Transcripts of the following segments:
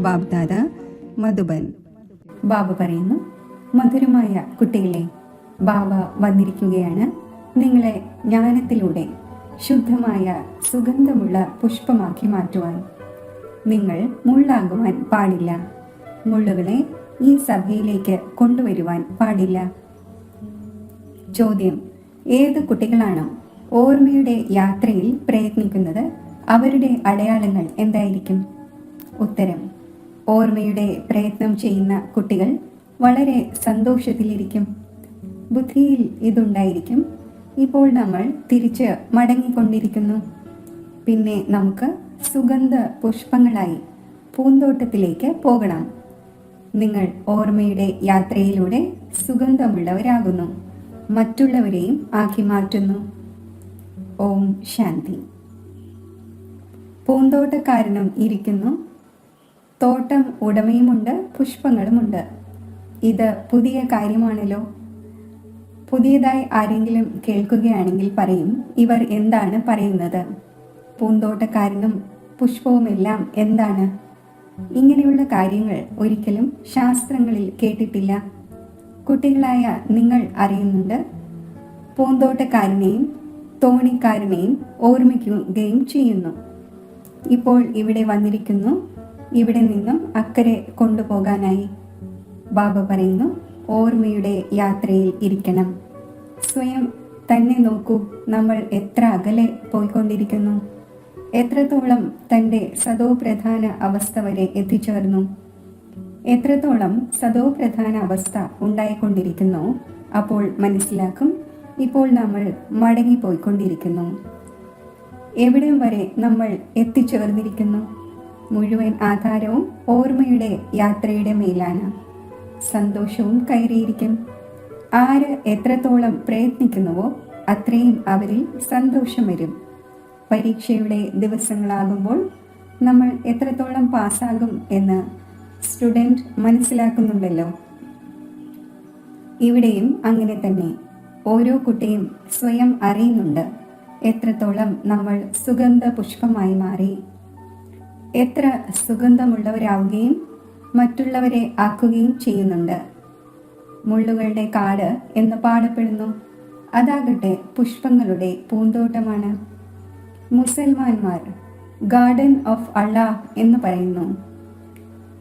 ബാബ്ദാദ മധുബൻ. ബാബ പറയുന്നു, മധുരമായ കുട്ടികളെ, ബാബ വന്നിരിക്കുകയാണ് നിങ്ങളെ ജ്ഞാനത്തിലൂടെ ശുദ്ധമായ സുഗന്ധമുള്ള പുഷ്പമാക്കി മാറ്റുവാൻ. നിങ്ങൾ മുള്ളാകുവാൻ പാടില്ല. മുള്ളുകളെ ഈ സഭയിലേക്ക് കൊണ്ടുവരുവാൻ പാടില്ല. ചോദ്യം: ഏത് കുട്ടികളാണോ ഓർമ്മയുടെ യാത്രയിൽ പ്രയത്നിക്കുന്നത്, അവരുടെ അടയാളങ്ങൾ എന്തായിരിക്കും? ഉത്തരം: ഓർമ്മയുടെ പ്രയത്നം ചെയ്യുന്ന കുട്ടികൾ വളരെ സന്തോഷത്തിലിരിക്കും. ബുദ്ധിയിൽ ഇതുണ്ടായിരിക്കും, ഇപ്പോൾ നമ്മൾ തിരിച്ച് മടങ്ങിക്കൊണ്ടിരിക്കുന്നു. പിന്നെ നമുക്ക് സുഗന്ധ പുഷ്പങ്ങളായി പൂന്തോട്ടത്തിലേക്ക് പോകണം. നിങ്ങൾ ഓർമ്മയുടെ യാത്രയിലൂടെ സുഗന്ധമുള്ളവരാകുന്നു, മറ്റുള്ളവരെയും ആക്കി മാറ്റുന്നു. ഓം ശാന്തി. പൂന്തോട്ടക്കാരനും ഇരിക്കുന്നു, തോട്ടം ഉടമയുമുണ്ട്, പുഷ്പങ്ങളുമുണ്ട്. ഇത് പുതിയ കാര്യമാണല്ലോ. പുതിയതായി ആരെങ്കിലും കേൾക്കുകയാണെങ്കിൽ പറയും, ഇവർ എന്താണ് പറയുന്നത്? പൂന്തോട്ടക്കാരനും പുഷ്പവുമെല്ലാം എന്താണ്? ഇങ്ങനെയുള്ള കാര്യങ്ങൾ ഒരിക്കലും ശാസ്ത്രങ്ങളിൽ കേട്ടിട്ടില്ല. കുട്ടികളായ നിങ്ങൾ അറിയുന്നുണ്ട്. പൂന്തോട്ടക്കാരനെയും തോണിക്കാരനെയും ഓർമ്മിക്കുകയും ചെയ്യുന്നു. ഇപ്പോൾ ഇവിടെ വന്നിരിക്കുന്നു, ഇവിടെ നിന്നും അക്കരെ കൊണ്ടുപോകാനായി. ബാബ പറയുന്നു, ഓർമ്മയുടെ യാത്രയിൽ ഇരിക്കണം. സ്വയം തന്നെ നോക്കൂ, നമ്മൾ എത്ര അകലെ പോയിക്കൊണ്ടിരിക്കുന്നു. എത്രത്തോളം തൻ്റെ സദോപ്രധാന അവസ്ഥ വരെ എത്തിച്ചേർന്നു. എത്രത്തോളം സദോപ്രധാന അവസ്ഥ ഉണ്ടായിക്കൊണ്ടിരിക്കുന്നു, അപ്പോൾ മനസ്സിലാക്കും ഇപ്പോൾ നമ്മൾ മടങ്ങിപ്പോയിക്കൊണ്ടിരിക്കുന്നു. എവിടം വരെ നമ്മൾ എത്തിച്ചേർന്നിരിക്കുന്നു? മുഴുവൻ ആധാരവും ഓർമ്മയുടെ യാത്രയുടെ മേലാണ്. സന്തോഷവും കയറിയിരിക്കും. ആര് എത്രത്തോളം പ്രയത്നിക്കുന്നുവോ അത്രയും അവരിൽ സന്തോഷം വരും. പരീക്ഷയുടെ ദിവസങ്ങളാകുമ്പോൾ നമ്മൾ എത്രത്തോളം പാസ്സാകും എന്ന് സ്റ്റുഡൻറ് മനസ്സിലാക്കുന്നുണ്ടല്ലോ. ഇവിടെയും അങ്ങനെ തന്നെ ഓരോ കുട്ടിയും സ്വയം അറിയുന്നുണ്ട് എത്രത്തോളം നമ്മൾ സുഗന്ധ പുഷ്പമായി മാറി, എത്ര സുഗന്ധമുള്ളവരാവുകയും മറ്റുള്ളവരെ ആക്കുകയും ചെയ്യുന്നുണ്ട്. മുള്ളുകളുടെ കാട് എന്ന് പാടപ്പെടുന്നു, അതാകട്ടെ പുഷ്പങ്ങളുടെ പൂന്തോട്ടമാണ്. മുസൽമാന്മാർ ഗാർഡൻ ഓഫ് അള്ളാഹ് എന്ന് പറയുന്നു.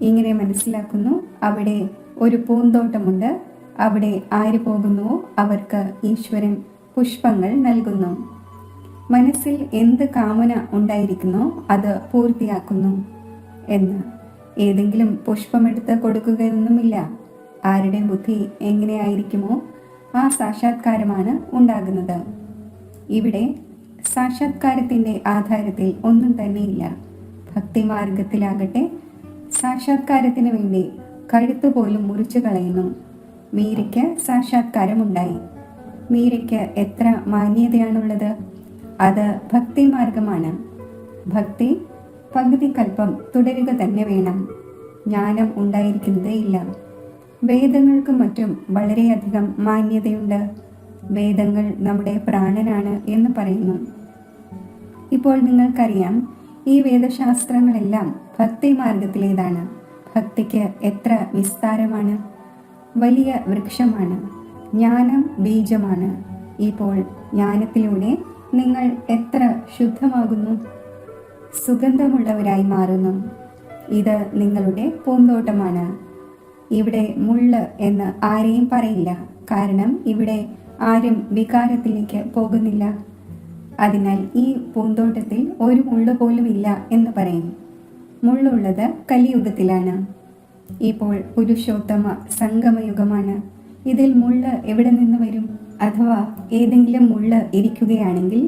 ഇങ്ങനെ മനസ്സിലാക്കുന്നു, അവിടെ ഒരു പൂന്തോട്ടമുണ്ട്. അവിടെ ആര് പോകുന്നുവോ അവർക്ക് ഈശ്വരൻ പുഷ്പങ്ങൾ നൽകുന്നു. മനസ്സിൽ എന്ത് കാമന ഉണ്ടായിരിക്കുന്നോ അത് പൂർത്തിയാക്കുന്നു എന്ന്. ഏതെങ്കിലും പുഷ്പമെടുത്ത് കൊടുക്കുകയൊന്നുമില്ല. ആരുടെ ബുദ്ധി എങ്ങനെയായിരിക്കുമോ ആ സാക്ഷാത്കാരമാണ് ഉണ്ടാകുന്നത്. ഇവിടെ സാക്ഷാത്കാരത്തിൻ്റെ ആധാരത്തിൽ ഒന്നും തന്നെയില്ല. ഭക്തിമാർഗത്തിലാകട്ടെ സാക്ഷാത്കാരത്തിന് വേണ്ടി കഴുത്ത് പോലും മുറിച്ചു കളയുന്നു. മീരയ്ക്ക് സാക്ഷാത്കാരമുണ്ടായി. മീരയ്ക്ക് എത്ര മാന്യതയാണുള്ളത്! അത് ഭക്തിമാർഗമാണ്. ഭക്തി പകുതി കൽപ്പം തുടരുക തന്നെ വേണം. ജ്ഞാനം ഉണ്ടായിരിക്കുന്നതേ ഇല്ല. വേദങ്ങൾക്കും മറ്റും വളരെയധികം മാന്യതയുണ്ട്. വേദങ്ങൾ നമ്മുടെ പ്രാണനാണ് എന്ന് പറയുന്നു. ഇപ്പോൾ നിങ്ങൾക്കറിയാം, ഈ വേദശാസ്ത്രങ്ങളെല്ലാം ഭക്തി മാർഗത്തിലേതാണ്. ഭക്തിക്ക് എത്ര വിസ്താരമാണ്! വലിയ വൃക്ഷമാണ്. ജ്ഞാനം ബീജമാണ്. ഇപ്പോൾ ജ്ഞാനത്തിലൂടെ നിങ്ങൾ എത്ര ശുദ്ധമാകുന്നു, സുഗന്ധമുള്ളവരായി മാറുന്നു. ഇത് നിങ്ങളുടെ പൂന്തോട്ടമാണ്. ഇവിടെ മുള്ള് എന്ന് ആരെയും പറയില്ല. കാരണം ഇവിടെ ആരും വികാരത്തിലേക്ക് പോകുന്നില്ല. അതിനാൽ ഈ പൂന്തോട്ടത്തിൽ ഒരു മുള്ളു പോലും ഇല്ല എന്ന് പറയും. മുള്ളുള്ളത് കലിയുഗത്തിലാണ്. ഇപ്പോൾ പുരുഷോത്തമ സംഗമയുഗമാണ്. ഇതിൽ മുള്ള് എവിടെ നിന്ന് വരും? അഥവാ ഏതെങ്കിലും മുള്ള് ഇരിക്കുകയാണെങ്കിൽ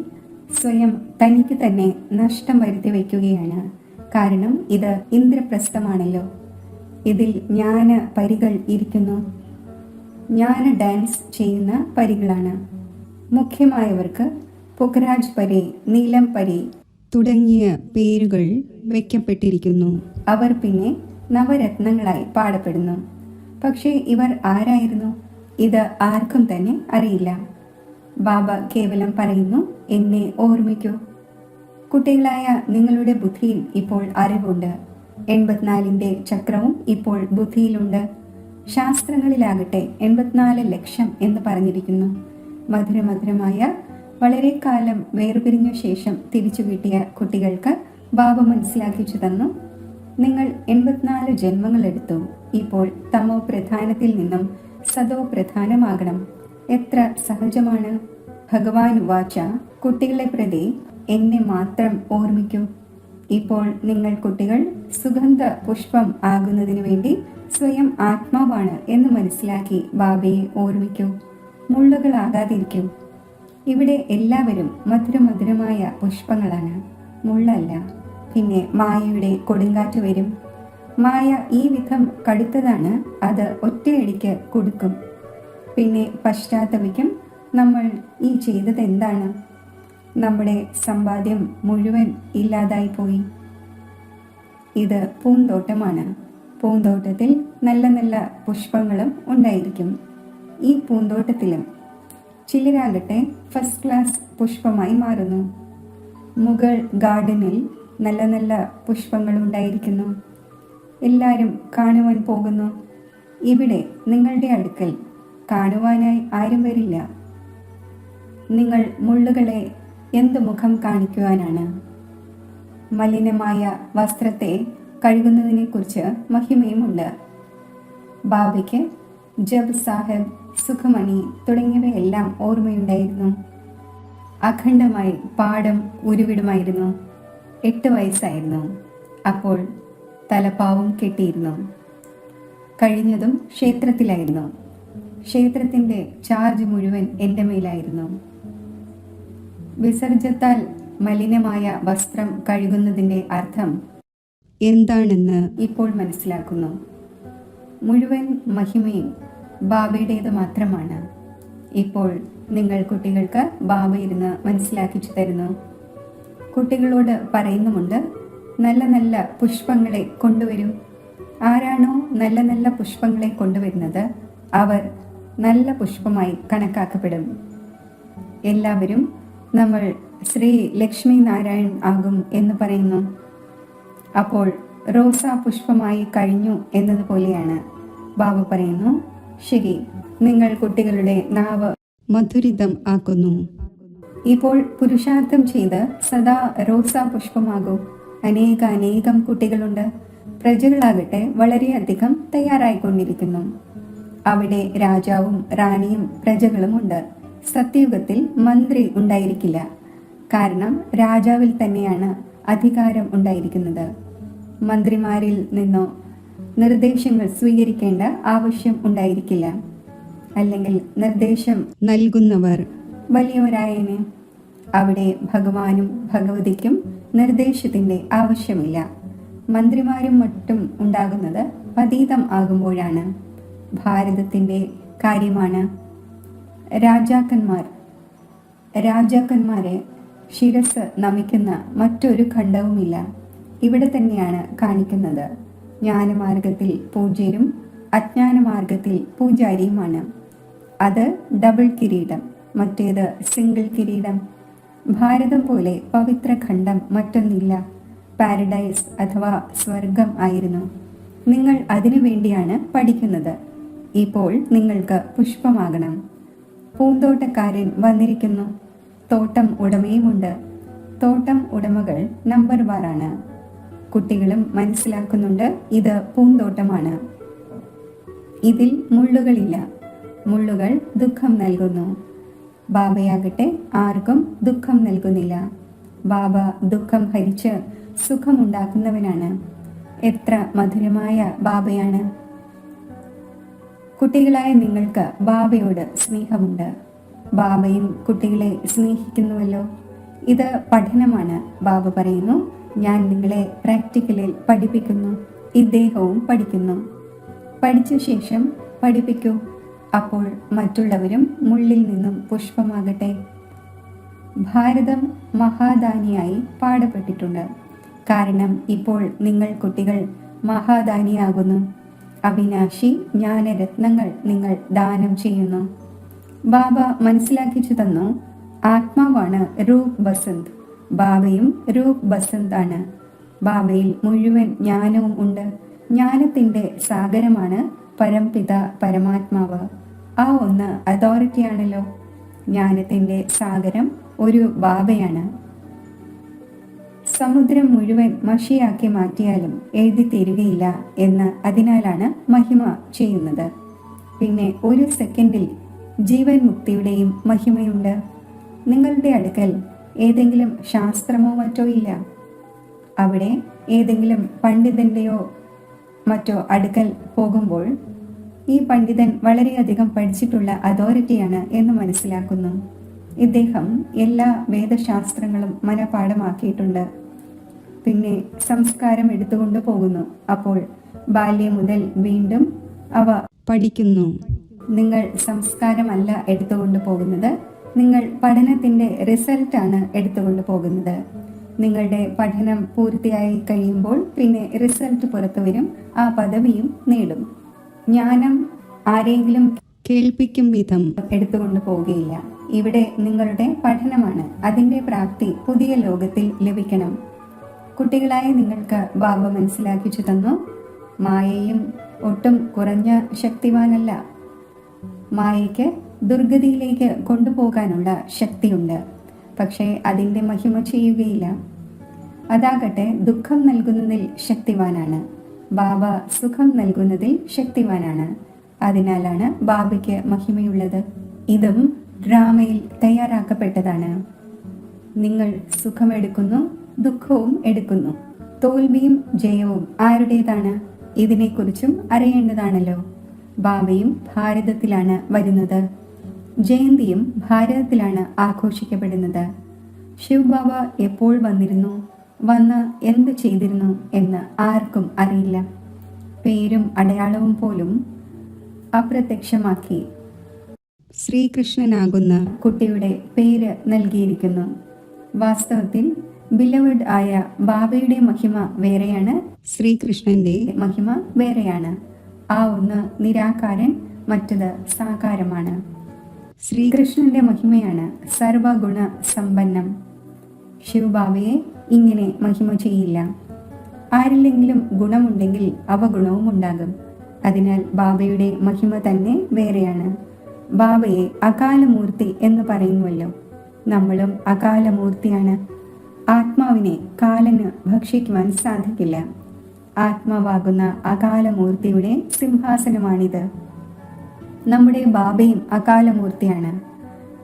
സ്വയം തനിക്ക് തന്നെ നഷ്ടം വരുത്തി വയ്ക്കുകയാണ്. കാരണം ഇത് ഇന്ദ്രപ്രസ്ഥമാണല്ലോ. ഇതിൽ ജ്ഞാന പരികൾ ഇരിക്കുന്നു. ജ്ഞാന ഡാൻസ് ചെയ്യുന്ന പരികളാണ്. മുഖ്യമായവർക്ക് പുഖരാജ് പരി, നീലം പരി തുടങ്ങിയ പേരുകൾ വയ്ക്കപ്പെട്ടിരിക്കുന്നു. അവർ പിന്നെ നവരത്നങ്ങളായി പാടപ്പെടുന്നു. പക്ഷേ ഇവർ ആരായിരുന്നു? ഇത് ആർക്കും തന്നെ അറിയില്ല. ബാബ കേവലം പറയുന്നു, എന്നെ ഓർമ്മിക്കൂ. കുട്ടികളായ നിങ്ങളുടെ ബുദ്ധിയിൽ ഇപ്പോൾ അറിവുണ്ട്. 84ന്റെ ചക്രവും ഇപ്പോൾ ബുദ്ധിയിലുണ്ട്. ശാസ്ത്രങ്ങളിലാകട്ടെ 84 ലക്ഷം എന്ന് പറഞ്ഞിരിക്കുന്നു. മധുരമധുരമായ വളരെ കാലം വേർപിരിഞ്ഞ ശേഷം തിരിച്ചു കിട്ടിയ കുട്ടികൾക്ക് ബാബ മനസ്സിലാക്കിച്ചു തന്നു, നിങ്ങൾ 84 ജന്മങ്ങൾ എടുത്തു. ഇപ്പോൾ തമോ പ്രധാനത്തിൽ നിന്നും സതോ പ്രധാനമാകണം. എത്ര സഹജമാണ്. ഭഗവാൻ വാച, കുട്ടികളെ പ്രതി എന്നെ മാത്രം ഓർമ്മിക്കൂ. ഇപ്പോൾ നിങ്ങൾ കുട്ടികൾ സുഗന്ധ പുഷ്പം ആകുന്നതിന് വേണ്ടി സ്വയം ആത്മാവാണ് എന്ന് മനസ്സിലാക്കി ബാബയെ ഓർമ്മിക്കൂ. മുള്ളുകളാകാതിരിക്കൂ. ഇവിടെ എല്ലാവരും മധുരമധുരമായ പുഷ്പങ്ങളാണ്, മുള്ളല്ല. പിന്നെ മായയുടെ കൊടുങ്കാറ്റ് വരും. മായ ഈ വിധം കടുത്തതാണ്, അത് ഒറ്റയടിക്ക് കൊടുക്കും. പിന്നെ പശ്ചാത്തപിക്കും, നമ്മൾ ഈ ചെയ്തത് എന്താണ്? നമ്മുടെ സമ്പാദ്യം മുഴുവൻ ഇല്ലാതായി പോയി. ഇത് പൂന്തോട്ടമാണ്. പൂന്തോട്ടത്തിൽ നല്ല നല്ല പുഷ്പങ്ങളും ഉണ്ടായിരിക്കും. ഈ പൂന്തോട്ടത്തിലും ചിലരാകട്ടെ ഫസ്റ്റ് ക്ലാസ് പുഷ്പമായി മാറുന്നു. മുഗൾ ഗാർഡനിൽ നല്ല നല്ല പുഷ്പങ്ങൾ ഉണ്ടായിരിക്കുന്നു. എല്ലാവരും കാണുവാൻ പോകുന്നു. ഇവിടെ നിങ്ങളുടെ അടുക്കൽ കാണുവാനായി ആരും വരില്ല. നിങ്ങൾ മുള്ളുകളെ എന്ത് മുഖം കാണിക്കുവാനാണ്? മലിനമായ വസ്ത്രത്തെ കഴുകുന്നതിനെ കുറിച്ച് മഹിമയുമുണ്ട്. ബാബയ്ക്ക് ജബ് സാഹിബ്, സുഖമണി തുടങ്ങിയവയെല്ലാം ഓർമ്മയുണ്ടായിരുന്നു. അഖണ്ഡമായി പാഠം ഉരുവിടുമായിരുന്നു. 8 വയസ്സായിരുന്നു. അപ്പോൾ തലപ്പാവും കെട്ടിയിരുന്നു. കഴിഞ്ഞതും ക്ഷേത്രത്തിലായിരുന്നു. ക്ഷേത്രത്തിന്റെ ചാർജ് മുഴുവൻ എൻ്റെ മേലായിരുന്നു. വിസർജ്യത്താൽ മലിനമായ വസ്ത്രം കഴുകുന്നതിൻ്റെ അർത്ഥം എന്താണെന്ന് ഇപ്പോൾ മനസ്സിലാക്കുന്നു. മുഴുവൻ മഹിമയും ബാബയുടേത് മാത്രമാണ്. ഇപ്പോൾ നിങ്ങൾ കുട്ടികൾക്ക് ബാബ ഇരുന്ന് മനസ്സിലാക്കിച്ചു തരുന്നു. കുട്ടികളോട് പറയുന്നുമുണ്ട്, നല്ല നല്ല പുഷ്പങ്ങളെ കൊണ്ടുവരൂ. ആരാണോ നല്ല നല്ല പുഷ്പങ്ങളെ കൊണ്ടുവരുന്നത് അവർ നല്ല പുഷ്പമായി കണക്കാക്കപ്പെടും. എല്ലാവരും നമ്മൾ ശ്രീ ലക്ഷ്മി നാരായൺ ആകും എന്ന് പറയുന്നു. അപ്പോൾ റോസാ പുഷ്പമായി കഴിഞ്ഞു എന്നതുപോലെയാണ്. ബാബ പറയുന്നു, ശരി, നിങ്ങൾ കുട്ടികളുടെ നാവ് മധുരിതം ആക്കുന്നു. ഇപ്പോൾ പുരുഷാർത്ഥം ചെയ്ത് സദാ റോസാ പുഷ്പമാകൂ. അനേകം കുട്ടികളുണ്ട്. പ്രജകളാകട്ടെ വളരെയധികം തയ്യാറായിക്കൊണ്ടിരിക്കുന്നു. അവിടെ രാജാവും റാണിയും പ്രജകളുമുണ്ട്. സത്യയുഗത്തിൽ മന്ത്രി ഉണ്ടായിരിക്കില്ല. കാരണം രാജാവിൽ തന്നെയാണ് അധികാരം ഉണ്ടായിരിക്കുന്നത്. മന്ത്രിമാരിൽ നിന്നോ നിർദ്ദേശങ്ങൾ സ്വീകരിക്കേണ്ട ആവശ്യം ഉണ്ടായിരിക്കില്ല. അല്ലെങ്കിൽ നിർദ്ദേശം നൽകുന്നവർ വലിയവരായേനെ. അവിടെ ഭഗവാനും ഭഗവതിക്കും നിർദ്ദേശത്തിന്റെ ആവശ്യമില്ല. മന്ത്രിമാരും മറ്റും ഉണ്ടാകുന്നത് പതീതം ആകുമ്പോഴാണ്. ഭാരതത്തിന്റെ കാര്യമാണ്. രാജാക്കന്മാരെ ശിരസ് നമിക്കുന്ന മറ്റൊരു ഖണ്ഡവുമില്ല. ഇവിടെ തന്നെയാണ് കാണിക്കുന്നത്. ജ്ഞാനമാർഗത്തിൽ പൂജ്യരും അജ്ഞാനമാർഗത്തിൽ പൂജാരിയുമാണ്. അത് ഡബിൾ കിരീടം, മറ്റേത് സിംഗിൾ കിരീടം. ഭാരതം പോലെ പവിത്ര ഖണ്ഡം മറ്റൊന്നില്ല. പാരഡൈസ് അഥവാ സ്വർഗം ആയിരുന്നു. നിങ്ങൾ അതിനു വേണ്ടിയാണ് പഠിക്കുന്നത്. ഇപ്പോൾ നിങ്ങൾക്ക് പുഷ്പമാകണം. പൂന്തോട്ടക്കാരൻ വന്നിരിക്കുന്നു. തോട്ടം ഉടമയുമുണ്ട്. തോട്ടം ഉടമകൾ നമ്പർ വാറാണ്. കുട്ടികളും മനസ്സിലാക്കുന്നുണ്ട്, ഇത് പൂന്തോട്ടമാണ്. ഇതിൽ മുള്ളുകളില്ല. മുള്ളുകൾ ദുഃഖം നൽകുന്നു. ബാബയാകട്ടെ ആർക്കും ദുഃഖം നൽകുന്നില്ല. ബാബ ദുഃഖം ഹരിച്ച് സുഖമുണ്ടാക്കുന്നവനാണ്. എത്ര മധുരമായ ബാബയാണ്. കുട്ടികളായ നിങ്ങൾക്ക് ബാബയോട് സ്നേഹമുണ്ട്. ബാബയും കുട്ടികളെ സ്നേഹിക്കുന്നുവല്ലോ. ഇത് പഠനമാണ്. ബാബ പറയുന്നു, ഞാൻ നിങ്ങളെ പ്രാക്ടിക്കലിൽ പഠിപ്പിക്കുന്നു. ഇദ്ദേഹവും പഠിക്കുന്നു. പഠിച്ച ശേഷം പഠിപ്പിക്കൂ. അപ്പോൾ മറ്റുള്ളവരും മുള്ളിൽ നിന്നും പുഷ്പമാകട്ടെ. ഭാരതം മഹാദാനിയായി പാടപ്പെട്ടിട്ടുണ്ട്. കാരണം ഇപ്പോൾ നിങ്ങൾ കുട്ടികൾ മഹാദാനിയാകുന്നു. അവിനാശി ജ്ഞാനരത്നങ്ങൾ നിങ്ങൾ ദാനം ചെയ്യുന്നു. ബാബ മനസ്സിലാക്കിച്ചു തന്നു, ആത്മാവാണ് രൂപ് ബസന്ത്. ബാബയും രൂപ് ബസന്ത് ആണ്. ബാബയിൽ മുഴുവൻ ജ്ഞാനവും ഉണ്ട്. ജ്ഞാനത്തിന്റെ സാഗരമാണ് പരംപിത പരമാത്മാവ്. ആ ഒന്ന് അതോറിറ്റിയാണല്ലോ. ജ്ഞാനത്തിന്റെ സാഗരം ഒരു ബാബയാണ്. സമുദ്രം മുഴുവൻ മഷിയാക്കി മാറ്റിയാലും എഴുതി തീരുകയില്ല എന്ന് അതിനാലാണ് മഹിമ ചെയ്യുന്നത്. പിന്നെ ഒരു സെക്കൻഡിൽ ജീവൻ മുക്തിയുടെയും മഹിമയുണ്ട്. നിങ്ങളുടെ അടുക്കൽ ഏതെങ്കിലും ശാസ്ത്രമോ മറ്റോ ഇല്ല. അവിടെ ഏതെങ്കിലും പണ്ഡിതന്റെയോ മറ്റോ അടുക്കൽ പോകുമ്പോൾ ഈ പണ്ഡിതൻ വളരെയധികം പഠിച്ചിട്ടുള്ള അതോറിറ്റിയാണ് എന്ന് മനസ്സിലാക്കുന്നു. ഇദ്ദേഹം എല്ലാ വേദശാസ്ത്രങ്ങളും മനപാഠമാക്കിയിട്ടുണ്ട്. പിന്നെ സംസ്കാരം എടുത്തുകൊണ്ട് പോകുന്നു. അപ്പോൾ ബാല്യം മുതൽ വീണ്ടും അവ പഠിക്കുന്നു. നിങ്ങൾ സംസ്കാരമല്ല എടുത്തുകൊണ്ട് പോകുന്നത്, നിങ്ങൾ പഠനത്തിന്റെ റിസൾട്ടാണ് എടുത്തുകൊണ്ട് പോകുന്നത്. നിങ്ങളുടെ പഠനം പൂർത്തിയായി കഴിയുമ്പോൾ പിന്നെ റിസൾട്ട് പുറത്തു വരും, ആ പദവിയും നേടും. ജ്ഞാനം ആരെങ്കിലും കേൾപ്പിക്കും വിധം എടുത്തുകൊണ്ട് പോവുകയില്ല. ഇവിടെ നിങ്ങളുടെ പഠനമാണ്, അതിന്റെ പ്രാപ്തി പുതിയ ലോകത്തിൽ ലഭിക്കണം. കുട്ടികളായ നിങ്ങൾക്ക് ബാബ മനസ്സിലാക്കിച്ചു തന്നു, മായയും ഒട്ടും കുറഞ്ഞ ശക്തിവാനല്ല. മായയ്ക്ക് ദുർഗതിയിലേക്ക് കൊണ്ടുപോകാനുള്ള ശക്തിയുണ്ട്, പക്ഷേ അതിൻ്റെ മഹിമ ചെയ്യുകയില്ല. അതാകട്ടെ ദുഃഖം നൽകുന്നതിൽ ശക്തിവാനാണ്. ബാബ സുഖം നൽകുന്നതിൽ ശക്തിവാനാണ്. അതിനാലാണ് ബാബയ്ക്ക് മഹിമയുള്ളത്. ഇതും ഡ്രാമയിൽ തയ്യാറാക്കപ്പെട്ടതാണ്. നിങ്ങൾ സുഖമെടുക്കുന്നു, ദുഃഖവും എടുക്കുന്നു. തോൽവിയും ജയവും ആരുടേതാണ്? ഇതിനെക്കുറിച്ചും അറിയേണ്ടതാണല്ലോ. ബാബയും ഭാരതത്തിലാണ് വരുന്നത്. ജയന്തിയും ഭാരതത്തിലാണ് ആഘോഷിക്കപ്പെടുന്നത്. ശിവ് ബാബ എപ്പോൾ വന്നിരുന്നു, വന്ന് എന്ത് ചെയ്തിരുന്നു എന്ന് ആർക്കും അറിയില്ല. പേരും അടയാളവും പോലും അപ്രത്യക്ഷമാക്കി ശ്രീകൃഷ്ണനാകുന്ന കുട്ടിയുടെ പേര് നൽകിയിരിക്കുന്നു. വാസ്തവത്തിൽ ബിലവഡ് ആയ ബാബയുടെ മഹിമ വേറെയാണ്, ശ്രീകൃഷ്ണന്റെ മഹിമ വേറെയാണ്. ആ ഒന്ന് നിരാകാരൻ, മറ്റത് സാകാരമാണ്. ശ്രീകൃഷ്ണന്റെ മഹിമയാണ് സർവഗുണ സമ്പന്നം. ശിവബാബയെ ഇങ്ങനെ മഹിമ ചെയ്യില്ല. ആരില്ലെങ്കിലും ഗുണമുണ്ടെങ്കിൽ അവഗുണവും ഉണ്ടാകും. അതിനാൽ ബാബയുടെ മഹിമ തന്നെ വേറെയാണ്. ബാബയെ അകാലമൂർത്തി എന്ന് പറയുന്നുവല്ലോ. നമ്മളും അകാലമൂർത്തിയാണ്. ആത്മാവിനെ കാലന് ഭക്ഷിക്കുവാൻ സാധിക്കില്ല. ആത്മാവാകുന്ന അകാലമൂർത്തിയുടെ സിംഹാസനമാണിത്. നമ്മുടെ ബാബയും അകാലമൂർത്തിയാണ്.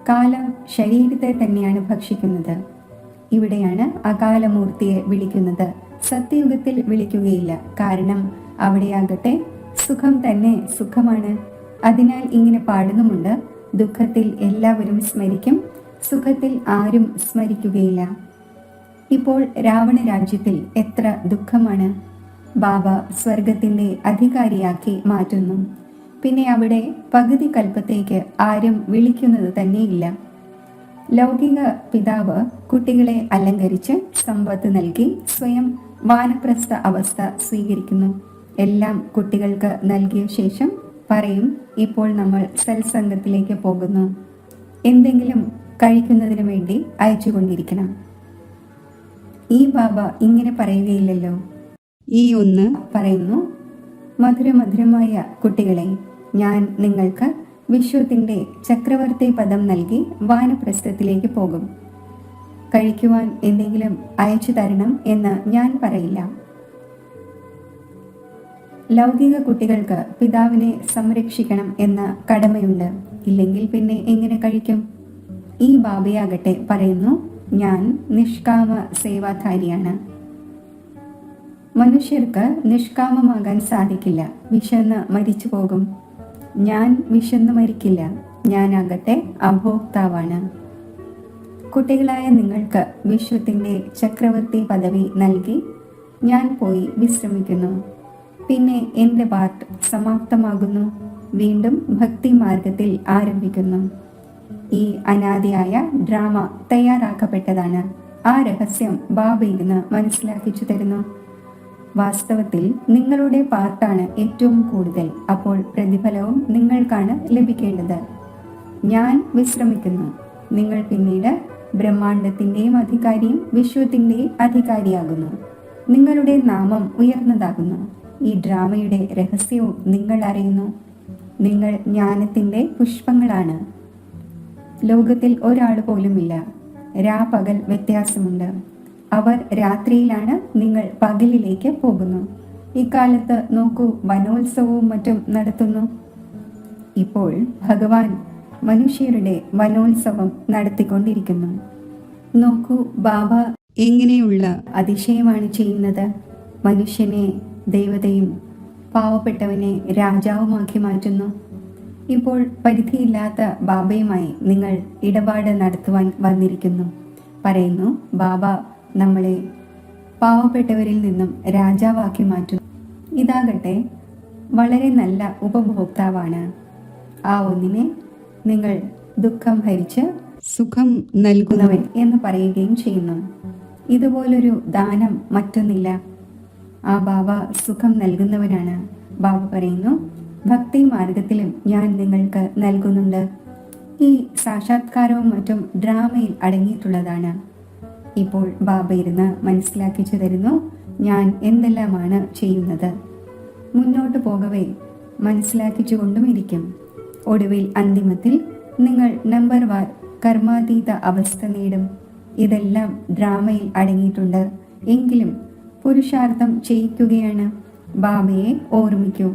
കാലം ശരീരത്തെ തന്നെയാണ് ഭക്ഷിക്കുന്നത്. ഇവിടെയാണ് അകാലമൂർത്തിയെ വിളിക്കുന്നത്. സത്യയുഗത്തിൽ വിളിക്കുകയില്ല. കാരണം അവിടെയാകട്ടെ സുഖം തന്നെ സുഖമാണ്. അതിനാൽ ഇങ്ങനെ പാടുന്നുമുണ്ട്, ദുഃഖത്തിൽ എല്ലാവരും സ്മരിക്കും, സുഖത്തിൽ ആരും സ്മരിക്കുകയില്ല. ഇപ്പോൾ രാവണ രാജ്യത്തിൽ എത്ര ദുഃഖമാണ്. ബാബ സ്വർഗത്തിന്റെ അധികാരിയാക്കി മാറ്റുന്നു. പിന്നെ അവിടെ പകുതി കൽപ്പത്തേക്ക് ആരും വിളിക്കുന്നത് തന്നെയില്ല. ലൗകിക പിതാവ് കുട്ടികളെ അലങ്കരിച്ച് സമ്പത്ത് നൽകി സ്വയം വാനപ്രസ്ഥ അവസ്ഥ സ്വീകരിക്കുന്നു. എല്ലാം കുട്ടികൾക്ക് നൽകിയ ശേഷം പറയും, ഇപ്പോൾ നമ്മൾ സത്സംഗത്തിലേക്ക് പോകുന്നു. എന്തെങ്കിലും കഴിക്കുന്നതിന് വേണ്ടി അയച്ചുകൊണ്ടിരിക്കണം. ഈ ബാബ ഇങ്ങനെ പറയുകയില്ലല്ലോ. ഈ ഒന്ന് പറയുന്നു, മധുരമധുരമായ കുട്ടികളെ, ഞാൻ നിങ്ങൾക്ക് വിശ്വത്തിന്റെ ചക്രവർത്തി പദം നൽകി വാനപ്രസ്ഥത്തിലേക്ക് പോകും. കഴിക്കുവാൻ എന്തെങ്കിലും അയച്ചു തരണം എന്ന് ഞാൻ പറയില്ല. ലൗകിക കുട്ടികൾക്ക് പിതാവിനെ സംരക്ഷിക്കണം എന്ന കടമയുണ്ട്. ഇല്ലെങ്കിൽ പിന്നെ എങ്ങനെ കഴിക്കും? ഈ ബാബയാകട്ടെ പറയുന്നു, ഞാൻ നിഷ്കാമ സേവാധാരിയാണ്. മനുഷ്യർക്ക് നിഷ്കാമമാകാൻ സാധിക്കില്ല. വിശന്ന് മരിച്ചു പോകും. ഞാൻ വിശന്ന് മരിക്കില്ല. ഞാനാകട്ടെ അഭോക്താവാണ്. കുട്ടികളായ നിങ്ങൾക്ക് വിശ്വത്തിന്റെ ചക്രവർത്തി പദവി നൽകി ഞാൻ പോയി വിശ്രമിക്കുന്നു. പിന്നെ എൻ്റെ പാർട്ട് സമാപ്തമാകുന്നു. വീണ്ടും ഭക്തി മാർഗത്തിൽ ആരംഭിക്കുന്നു. ഈ അനാദിയായ ഡ്രാമ തയ്യാറാക്കപ്പെട്ടതാണ്. ആ രഹസ്യം ബാബ ഇരുന്ന് മനസ്സിലാക്കിച്ചു തരുന്നു. വാസ്തവത്തിൽ നിങ്ങളുടെ പാർട്ടാണ് ഏറ്റവും കൂടുതൽ. അപ്പോൾ പ്രതിഫലവും നിങ്ങൾക്കാണ് ലഭിക്കേണ്ടത്. ഞാൻ വിശ്രമിക്കുന്നു. നിങ്ങൾ പിന്നീട് ബ്രഹ്മാണ്ടത്തിന്റെയും അധികാരിയും വിശ്വത്തിന്റെയും അധികാരിയാകുന്നു. നിങ്ങളുടെ നാമം ഉയർന്നതാകുന്നു. ഈ ഡ്രാമയുടെ രഹസ്യവും നിങ്ങൾ അറിയുന്നു. നിങ്ങൾ ജ്ഞാനത്തിൻ്റെ പുഷ്പങ്ങളാണ്. ലോകത്തിൽ ഒരാൾ പോലുമില്ല. രാപകൽ വ്യത്യാസമുണ്ട്. അവർ രാത്രിയിലാണ്, നിങ്ങൾ പകലിലേക്ക് പോകുന്നു. ഇക്കാലത്ത് നോക്കൂ, വനോത്സവവും മറ്റും നടത്തുന്നു. ഇപ്പോൾ ഭഗവാൻ മനുഷ്യരുടെ വനോത്സവം നടത്തിക്കൊണ്ടിരിക്കുന്നു. നോക്കൂ, ബാബ എങ്ങനെയുള്ള അതിശയമാണ് ചെയ്യുന്നത്. മനുഷ്യനെ ദേവതയും പാവപ്പെട്ടവനെ രാജാവുമാക്കി മാറ്റുന്നു. ഇപ്പോൾ പരിധിയില്ലാത്ത ബാബയുമായി നിങ്ങൾ ഇടപാട് നടത്തുവാൻ വന്നിരിക്കുന്നു. പറയുന്നു, ബാബ നമ്മളെ പാവപ്പെട്ടവരിൽ നിന്നും രാജാവാക്കി മാറ്റുന്നു. ഇതാകട്ടെ വളരെ നല്ല ഉപഭോക്താവാണ്. ആ ഒന്നിനെ നിങ്ങൾ ദുഃഖം ഭരിച്ച് സുഖം നൽകുന്നവൻ എന്ന് പറയുകയും ചെയ്യുന്നു. ഇതുപോലൊരു ദാനം മറ്റൊന്നില്ല. ആ ബാബ സുഖം നൽകുന്നവനാണ്. ബാബ പറയുന്നു, ഭക്തി മാർഗത്തിലും ഞാൻ നിങ്ങൾക്ക് നൽകുന്നുണ്ട്. ഈ സാക്ഷാത്കാരവും മറ്റും ഡ്രാമയിൽ അടങ്ങിയിട്ടുള്ളതാണ്. ഇപ്പോൾ ബാബ ഇരുന്ന് മനസ്സിലാക്കിച്ചു തരുന്നു, ഞാൻ എന്തെല്ലാമാണ് ചെയ്യുന്നത്. മുന്നോട്ട് പോകവേ മനസ്സിലാക്കിച്ചുകൊണ്ടുമിരിക്കും. ഒടുവിൽ അന്തിമത്തിൽ നിങ്ങൾ നമ്പർ 1 കർമാതീത അവസ്ഥ നേടും. ഇതെല്ലാം ഡ്രാമയിൽ അടങ്ങിയിട്ടുണ്ട്. എങ്കിലും പുരുഷാർത്ഥം ചെയ്യിക്കുകയാണ്. ബാബയെ ഓർമ്മിക്കൂ.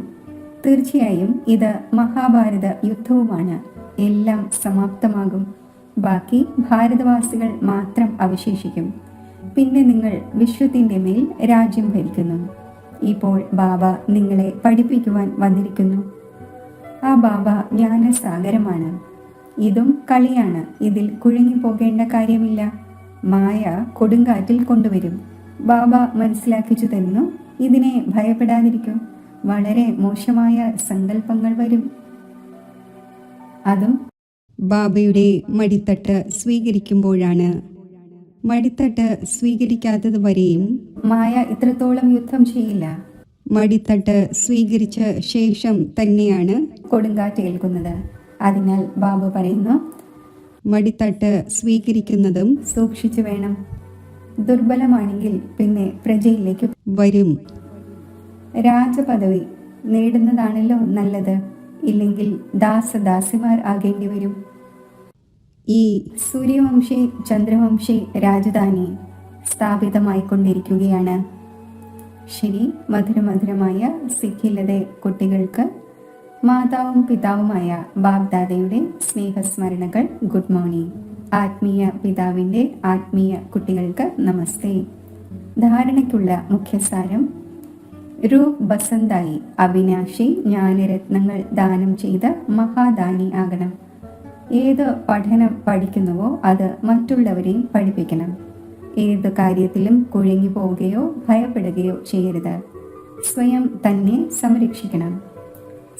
തീർച്ചയായും ഇത് മഹാഭാരത യുദ്ധവുമാണ്. എല്ലാം സമാപ്തമാകും. ബാക്കി ഭാരതവാസികൾ മാത്രം അവശേഷിക്കും. പിന്നെ നിങ്ങൾ വിശ്വത്തിൻ്റെ മേൽ രാജ്യം ഭരിക്കുന്നു. ഇപ്പോൾ ബാബ നിങ്ങളെ പഠിപ്പിക്കുവാൻ വന്നിരിക്കുന്നു. ആ ബാബ ജ്ഞാനസാഗരമാണ്. ഇതും കളിയാണ്. ഇതിൽ കുഴങ്ങിപ്പോകേണ്ട കാര്യമില്ല. മായ കൊടുങ്കാറ്റിൽ കൊണ്ടുവരും. ബാബ മനസ്സിലാക്കിച്ചു തരുന്നു, ഇതിനെ ഭയപ്പെടാതിരിക്കും. വളരെ മോശമായ സങ്കല്പങ്ങൾ വരും. അതും ബാബയുടെ മടിത്തട്ട് സ്വീകരിക്കുമ്പോഴാണ്. മടിത്തട്ട് സ്വീകരിക്കാത്തത് വരെയും മായ ഇത്രത്തോളം യുദ്ധം ചെയ്യില്ല. മടിത്തട്ട് സ്വീകരിച്ച ശേഷം തന്നെയാണ് കൊടുങ്കാറ്റ് ഏൽക്കുന്നത്. അതിനാൽ ബാബ പറയുന്നു, മടിത്തട്ട് സ്വീകരിക്കുന്നതും സൂക്ഷിച്ചു വേണം. ദുർബലമാണെങ്കിൽ പിന്നെ പ്രജയിലേക്ക് വരും. രാജപദവി നേടുന്നതാണല്ലോ നല്ലത്. ഇല്ലെങ്കിൽ ദാസദാസിമാർ ആകേണ്ടി വരും. ഈ സൂര്യവംശി ചന്ദ്രവംശി രാജധാനി സ്ഥാപിതമായിക്കൊണ്ടിരിക്കുകയാണ്. ശരി, മധുരമധുരമായ സിഖിലതെ കുട്ടികൾക്ക് മാതാവും പിതാവുമായ ബാഗ്ദാദയുടെ സ്നേഹസ്മരണകൾ. Good morning. ആത്മീയ പിതാവിൻ്റെ ആത്മീയ കുട്ടികൾക്ക് നമസ്തേ. ധാരണയ്ക്കുള്ള മുഖ്യസാരം: രൂപ് ബസന്തായി അവിനാശി ജ്ഞാനരത്നങ്ങൾ ദാനം ചെയ്ത് മഹാദാനി ആകണം. ഏത് പഠനം പഠിക്കുന്നുവോ അത് മറ്റുള്ളവരെയും പഠിപ്പിക്കണം. ഏത് കാര്യത്തിലും കുഴങ്ങി പോവുകയോ ഭയപ്പെടുകയോ ചെയ്യരുത്. സ്വയം തന്നെ സംരക്ഷിക്കണം.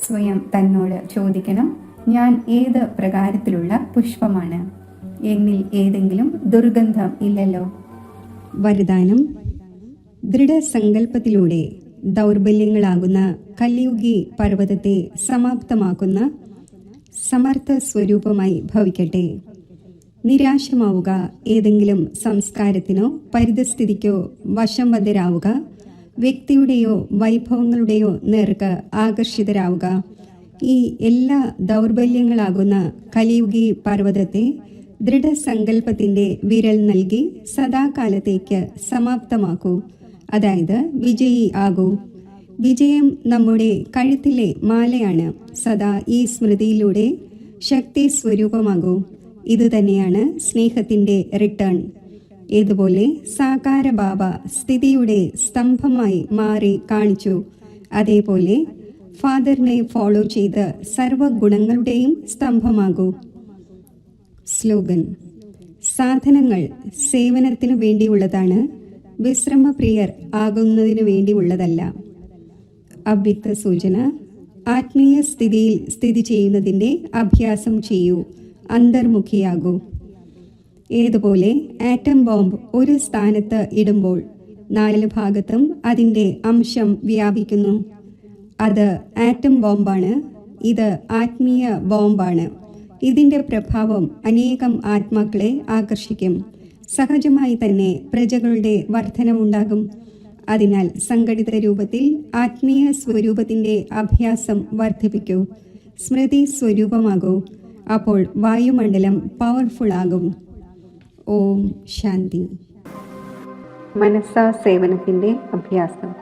സ്വയം തന്നോട് ചോദിക്കണം, ഞാൻ ഏത് പ്രകാരത്തിലുള്ള പുഷ്പമാണ്? എന്നിൽ ഏതെങ്കിലും ദുർഗന്ധം ഇല്ലല്ലോ. വരദാനം: ദൃഢസങ്കല്പത്തിലൂടെ ദൗർബല്യങ്ങളാകുന്ന കലിയുഗി പർവ്വതത്തെ സമാപ്തമാക്കുന്ന സമർത്ഥ സ്വരൂപമായി ഭവിക്കട്ടെ. നിരാശമാവുക, ഏതെങ്കിലും സംസ്കാരത്തിനോ പരിതസ്ഥിതിക്കോ വശംവദരാവുക, വ്യക്തിയുടെയോ വൈഭവങ്ങളുടെയോ നേർക്ക് ആകർഷിതരാവുക. ഈ എല്ലാ ദൗർബല്യങ്ങളാകുന്ന കലിയുഗി പർവ്വതത്തെ ദൃഢസങ്കല്പത്തിൻ്റെ വിരൽ നൽകി സദാകാലത്തേക്ക് സമാപ്തമാക്കൂ. അതായത് വിജയി ആകൂ. വിജയം നമ്മുടെ കഴുത്തിലെ മാലയാണ്. സദാ ഈ സ്മൃതിയിലൂടെ ശക്തി സ്വരൂപമാകൂ. ഇതുതന്നെയാണ് സ്നേഹത്തിൻ്റെ റിട്ടേൺ. ഇതുപോലെ സാകാര ബാബ സ്ഥിതിയുടെ സ്തംഭമായി മാറി കാണിച്ചു. അതേപോലെ ഫാദറിനെ ഫോളോ ചെയ്ത് സർവഗുണങ്ങളുടെയും സ്തംഭമാകൂ. സ്ലോഗൻ: സാധനങ്ങൾ സേവനത്തിനു വേണ്ടിയുള്ളതാണ്, വിശ്രമപ്രിയർ ആകുന്നതിനു വേണ്ടിയുള്ളതല്ല. അവ്യക്ത സൂചന: ആത്മീയ സ്ഥിതിയിൽ സ്ഥിതി ചെയ്യുന്നതിൻ്റെ അഭ്യാസം ചെയ്യൂ. അന്തർമുഖിയാകൂ. ഏതുപോലെ ആറ്റം ബോംബ് ഒരു സ്ഥാനത്ത് ഇടുമ്പോൾ 4 ഭാഗത്തും അതിൻ്റെ അംശം വ്യാപിക്കുന്നു. അത് ആറ്റം ബോംബാണ്. ഇത് ആത്മീയ ബോംബാണ്. ഇതിൻ്റെ പ്രഭാവം അനേകം ആത്മാക്കളെ ആകർഷിക്കും. സഹജമായി തന്നെ പ്രജകളുടെ വർധനവുണ്ടാകും. അതിനാൽ സംഘടിത രൂപത്തിൽ ആത്മീയ സ്വരൂപത്തിന്റെ അഭ്യാസം വർദ്ധിപ്പിക്കൂ. സ്മൃതി സ്വരൂപമാകൂ. അപ്പോൾ വായുമണ്ഡലം പവർഫുൾ ആകും. ഓം ശാന്തി. മനസ്സാ സേവനത്തിന്റെ അഭ്യാസം.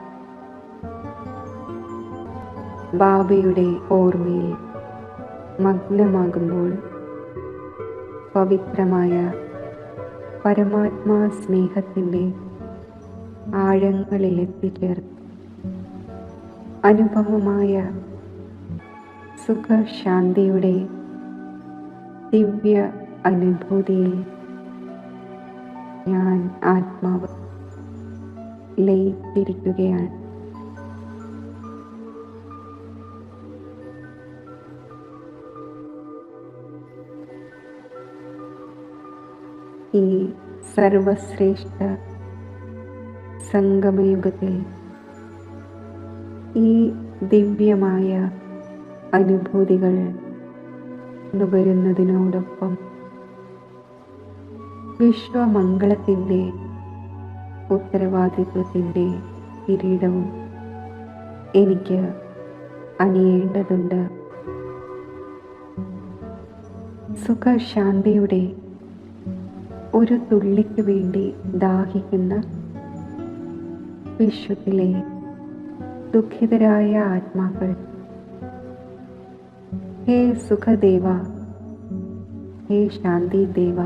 ബാബയുടെ ഓർമ്മയിൽ മഗ്നമാകുമ്പോൾ പവിത്രമായ പരമാത്മാ സ്നേഹത്തിൻ്റെ ആഴങ്ങളിലെത്തിച്ചേർന്ന് അനുപമമായ സുഖശാന്തിയുടെ ദിവ്യ അനുഭൂതിയിൽ ഞാൻ ആത്മാവ് ലയിച്ചിരിക്കുകയാണ്. ഈ സർവശ്രേഷ്ഠ സംഗമയുഗത്തിൽ ഈ ദിവ്യമായ അനുഭൂതികൾ നുകരുന്നതിനോടൊപ്പം വിശ്വമംഗളത്തിൻ്റെ ഉത്തരവാദിത്വത്തിൻ്റെ കിരീടവും എനിക്ക് അണിയേണ്ടതുണ്ട്. സുഖശാന്തിയുടെ ഒരു തുള്ളിക്ക് വേണ്ടി ദാഹിക്കുന്ന വിശ്വത്തിലെ ദുഃഖിതരായ ആത്മാക്കൾ, ഹേ സുഖദേവ, ഹേ ശാന്തിദേവ,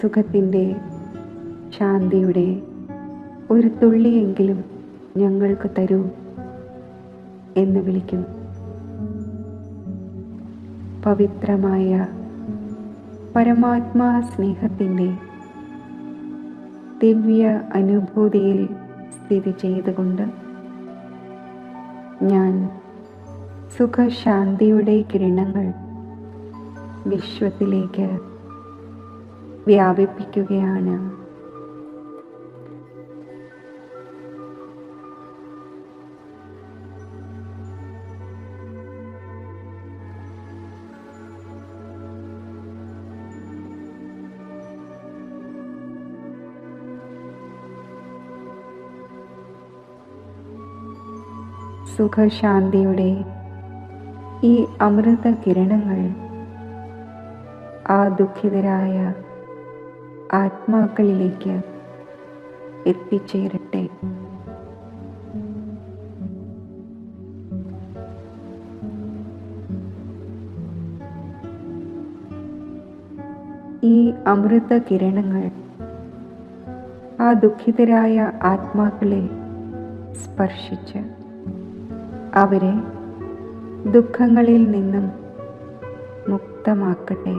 സുഖത്തിൻ്റെ ശാന്തിയുടെ ഒരു തുള്ളിയെങ്കിലും ഞങ്ങൾക്ക് തരൂ എന്ന് വിളിക്കുന്നു. പവിത്രമായ പരമാത്മാ സ്നേഹത്തിൻ്റെ ദിവ്യ അനുഭൂതിയിൽ സ്ഥിതി ചെയ്തുകൊണ്ട് ഞാൻ സുഖശാന്തിയുടെ കിരണങ്ങൾ വിശ്വത്തിലേക്ക് വ്യാപിപ്പിക്കുകയാണ്. സുഖശാന്തിയുടെ ഈ അമൃത കിരണങ്ങൾ ആ ദുഃഖിതരായ ആത്മാക്കളിലേക്ക് എത്തിച്ചേരട്ടെ. ഈ അമൃത കിരണങ്ങൾ ആ ദുഃഖിതരായ ആത്മാക്കളെ സ്പർശിച്ച് അവരെ ദുഃഖങ്ങളിൽ നിന്നും മുക്തമാക്കട്ടെ.